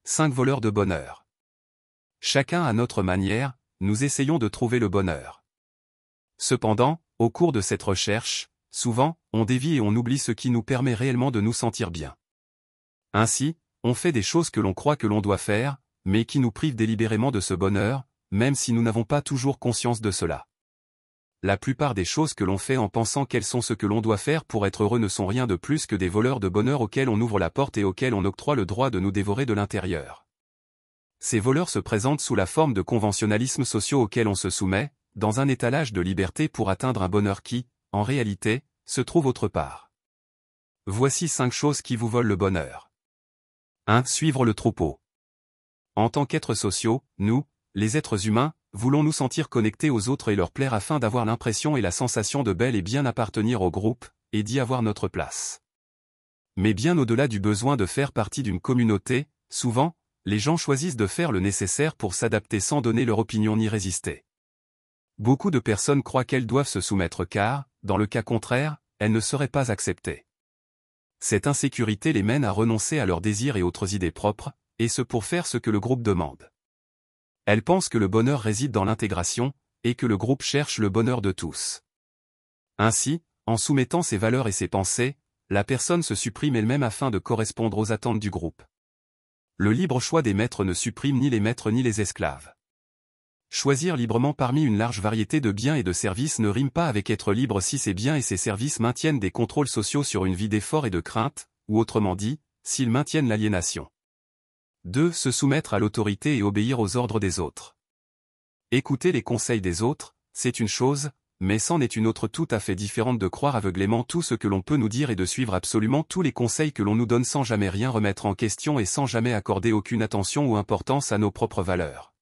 5 voleurs de bonheur. Chacun à notre manière, nous essayons de trouver le bonheur. Cependant, au cours de cette recherche, souvent, on dévie et on oublie ce qui nous permet réellement de nous sentir bien. Ainsi, on fait des choses que l'on croit que l'on doit faire, mais qui nous privent délibérément de ce bonheur, même si nous n'avons pas toujours conscience de cela. La plupart des choses que l'on fait en pensant qu'elles sont ce que l'on doit faire pour être heureux ne sont rien de plus que des voleurs de bonheur auxquels on ouvre la porte et auxquels on octroie le droit de nous dévorer de l'intérieur. Ces voleurs se présentent sous la forme de conventionnalismes sociaux auxquels on se soumet, dans un étalage de liberté pour atteindre un bonheur qui, en réalité, se trouve autre part. Voici 5 choses qui vous volent le bonheur. 1. Suivre le troupeau. En tant qu'êtres sociaux, nous, les êtres humains, voulons nous sentir connectés aux autres et leur plaire afin d'avoir l'impression et la sensation de bel et bien appartenir au groupe, et d'y avoir notre place. Mais bien au-delà du besoin de faire partie d'une communauté, souvent, les gens choisissent de faire le nécessaire pour s'adapter sans donner leur opinion ni résister. Beaucoup de personnes croient qu'elles doivent se soumettre car, dans le cas contraire, elles ne seraient pas acceptées. Cette insécurité les mène à renoncer à leurs désirs et autres idées propres, et ce pour faire ce que le groupe demande. Elles pensent que le bonheur réside dans l'intégration, et que le groupe cherche le bonheur de tous. Ainsi, en soumettant ses valeurs et ses pensées, la personne se supprime elle-même afin de correspondre aux attentes du groupe. Le libre choix des maîtres ne supprime ni les maîtres ni les esclaves. Choisir librement parmi une large variété de biens et de services ne rime pas avec être libre si ces biens et ces services maintiennent des contrôles sociaux sur une vie d'effort et de crainte, ou autrement dit, s'ils maintiennent l'aliénation. 2. Se soumettre à l'autorité et obéir aux ordres des autres. Écouter les conseils des autres, c'est une chose, mais c'en est une autre tout à fait différente de croire aveuglément tout ce que l'on peut nous dire et de suivre absolument tous les conseils que l'on nous donne sans jamais rien remettre en question et sans jamais accorder aucune attention ou importance à nos propres valeurs.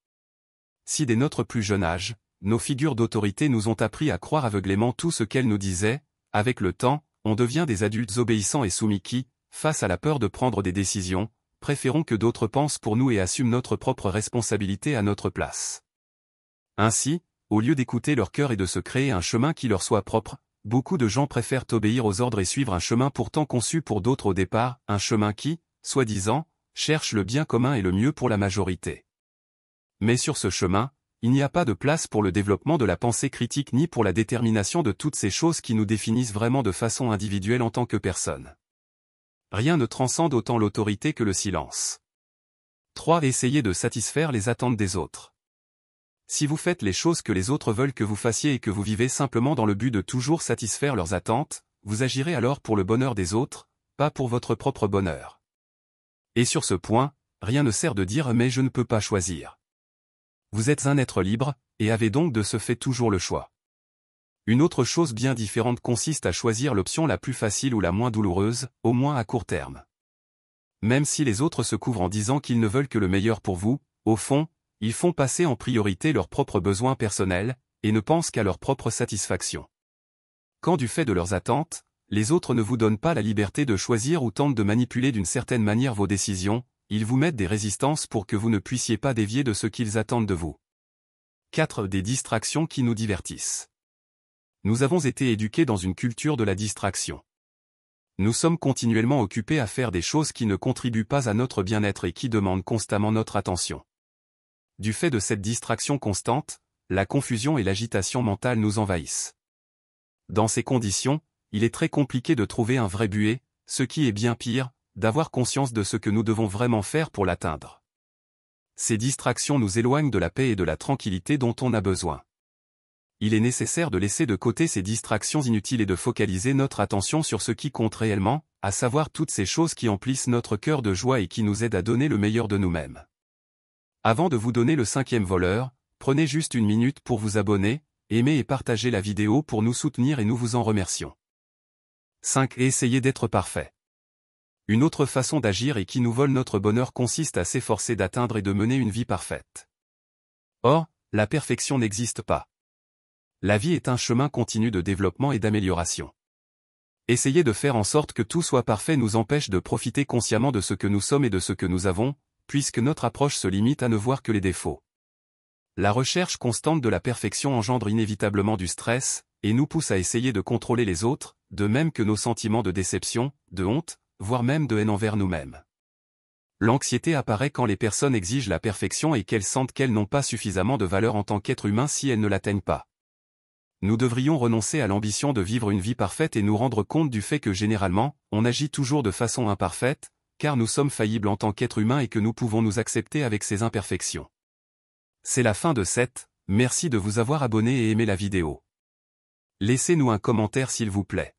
Si dès notre plus jeune âge, nos figures d'autorité nous ont appris à croire aveuglément tout ce qu'elles nous disaient, avec le temps, on devient des adultes obéissants et soumis qui, face à la peur de prendre des décisions, préférons que d'autres pensent pour nous et assument notre propre responsabilité à notre place. Ainsi, au lieu d'écouter leur cœur et de se créer un chemin qui leur soit propre, beaucoup de gens préfèrent obéir aux ordres et suivre un chemin pourtant conçu pour d'autres au départ, un chemin qui, soi-disant, cherche le bien commun et le mieux pour la majorité. Mais sur ce chemin, il n'y a pas de place pour le développement de la pensée critique ni pour la détermination de toutes ces choses qui nous définissent vraiment de façon individuelle en tant que personne. Rien ne transcende autant l'autorité que le silence. 3. Essayez de satisfaire les attentes des autres. Si vous faites les choses que les autres veulent que vous fassiez et que vous vivez simplement dans le but de toujours satisfaire leurs attentes, vous agirez alors pour le bonheur des autres, pas pour votre propre bonheur. Et sur ce point, rien ne sert de dire « mais je ne peux pas choisir ». Vous êtes un être libre, et avez donc de ce fait toujours le choix. Une autre chose bien différente consiste à choisir l'option la plus facile ou la moins douloureuse, au moins à court terme. Même si les autres se couvrent en disant qu'ils ne veulent que le meilleur pour vous, au fond, ils font passer en priorité leurs propres besoins personnels, et ne pensent qu'à leur propre satisfaction. Quand du fait de leurs attentes, les autres ne vous donnent pas la liberté de choisir ou tentent de manipuler d'une certaine manière vos décisions, ils vous mettent des résistances pour que vous ne puissiez pas dévier de ce qu'ils attendent de vous. 4. Des distractions qui nous divertissent. Nous avons été éduqués dans une culture de la distraction. Nous sommes continuellement occupés à faire des choses qui ne contribuent pas à notre bien-être et qui demandent constamment notre attention. Du fait de cette distraction constante, la confusion et l'agitation mentale nous envahissent. Dans ces conditions, il est très compliqué de trouver un vrai but, ce qui est bien pire, d'avoir conscience de ce que nous devons vraiment faire pour l'atteindre. Ces distractions nous éloignent de la paix et de la tranquillité dont on a besoin. Il est nécessaire de laisser de côté ces distractions inutiles et de focaliser notre attention sur ce qui compte réellement, à savoir toutes ces choses qui emplissent notre cœur de joie et qui nous aident à donner le meilleur de nous-mêmes. Avant de vous donner le 5e voleur, prenez juste une minute pour vous abonner, aimer et partager la vidéo pour nous soutenir et nous vous en remercions. 5. Essayez d'être parfait. Une autre façon d'agir et qui nous vole notre bonheur consiste à s'efforcer d'atteindre et de mener une vie parfaite. Or, la perfection n'existe pas. La vie est un chemin continu de développement et d'amélioration. Essayer de faire en sorte que tout soit parfait nous empêche de profiter consciemment de ce que nous sommes et de ce que nous avons, puisque notre approche se limite à ne voir que les défauts. La recherche constante de la perfection engendre inévitablement du stress, et nous pousse à essayer de contrôler les autres, de même que nos sentiments de déception, de honte, voire même de haine envers nous-mêmes. L'anxiété apparaît quand les personnes exigent la perfection et qu'elles sentent qu'elles n'ont pas suffisamment de valeur en tant qu'être humain si elles ne l'atteignent pas. Nous devrions renoncer à l'ambition de vivre une vie parfaite et nous rendre compte du fait que généralement, on agit toujours de façon imparfaite, car nous sommes faillibles en tant qu'être humain et que nous pouvons nous accepter avec ces imperfections. C'est la fin de cette. Merci de vous avoir abonné et aimé la vidéo. Laissez-nous un commentaire s'il vous plaît.